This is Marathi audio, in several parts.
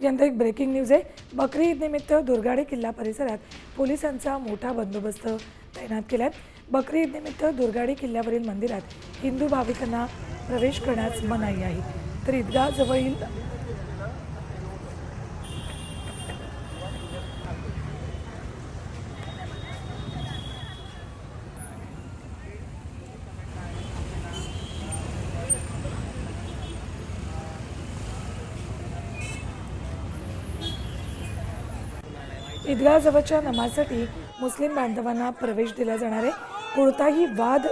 यानंतर एक ब्रेकिंग न्यूज आहे। बकरी ईद निमित्त दुर्गाडी किल्ला परिसरात पोलिसांचा मोठा बंदोबस्त तैनात केला आहे। बकरी ईद निमित्त दुर्गाडी किल्ल्यावरील मंदिरात हिंदू भाविकांना प्रवेश करण्यास मनाई आहे। तर ईदगाह जवळील ईदगाहजवळच्या नमाजसाठी मुस्लिम बांधवांना प्रवेश दिला जाणार आहे। कोणताही वाद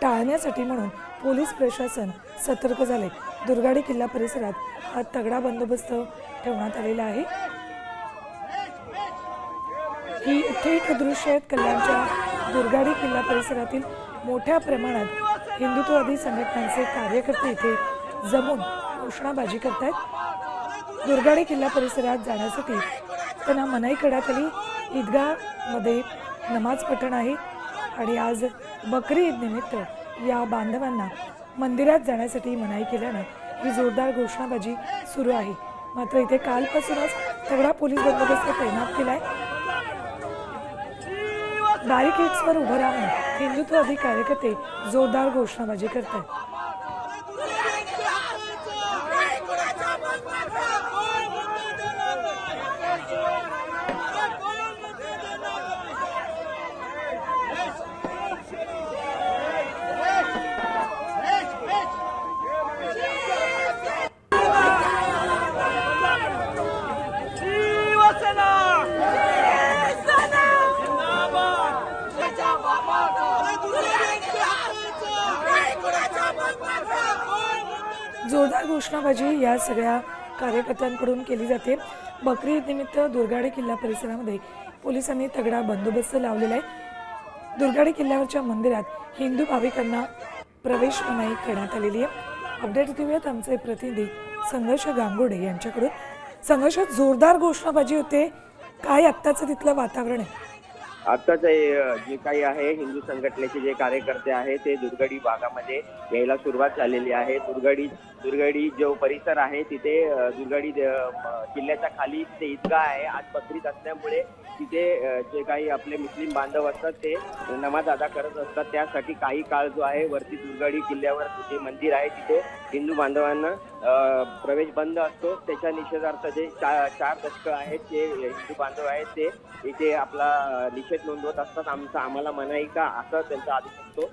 टाळण्यासाठी म्हणून पोलीस प्रशासन सतर्क झाले। दुर्गाडी किल्ला परिसरात हा तगडा बंदोबस्त ठेवण्यात आलेला आहे। ही थेट दृश्य आहेत कल्याणच्या दुर्गाडी किल्ला परिसरातील। मोठ्या प्रमाणात हिंदुत्ववादी संघटनांचे कार्यकर्ते इथे जमून घोषणाबाजी करतायत। दुर्गाडी किल्ला परिसरात जाण्यासाठी त्यांना मनाई करण्यात आली। ईदगाहमध्ये नमाज पठण आहे आणि आज बकरी ईद निमित्त या बांधवांना मंदिरात जाण्यासाठी मनाई केल्यानं ही जोरदार घोषणाबाजी सुरू आहे। मात्र इथे कालपासूनच तगडा पोलीस बंदोबस्त तैनात केलाय। बॅरिकेड्सवर उभं राहून हिंदुत्ववादी कार्यकर्ते जोरदार घोषणाबाजी करतात। जोरदार घोषणाबाजी या सगळ्या कार्यकर्त्यांकडून केली जाते। बकरी ईद निमित्त दुर्गाडी किल्ला परिसरामध्ये पोलिसांनी तगडा बंदोबस्त लावलेला आहे। दुर्गाडी किल्ल्यावरच्या मंदिरात हिंदू भाविकांना प्रवेश मनाई करण्यात आलेली आहे। अपडेट घेऊयात आमचे प्रतिनिधी संघर्ष गांगुर्डे यांच्याकडून। संघर्ष, जोरदार घोषणाबाजी होते, काय आत्ताचं तिथलं वातावरण आहे? आताच जे काही आहे हिंदू संघटनेचे जे कार्यकर्ते आहेत ते दुर्गाडी भागामध्ये यायला सुरुवात झालेली आहे। दुर्गाडी जो परिसर आहे तिथे दुर्गाडी किल्ल्याच्या खाली ते ईदगाह आहे। आज बकरीद असल्यामुळे तिथे जे काही आपले मुस्लिम बांधव असतात ते नमाज अदा करत असतात। त्यासाठी काही काळ जो आहे वरती दुर्गाडी किल्ल्यावर जे मंदिर आहे तिथे हिंदू बांधवांना प्रवेश बंद असतो। त्याच्या निषेधार्थ जे चार दशक आहेत जे हिंदू बांधव आहेत ते इथे आपला निषेध नोंदवत असतात। आम्हाला मनाई का असं त्यांचा आदेश असतो।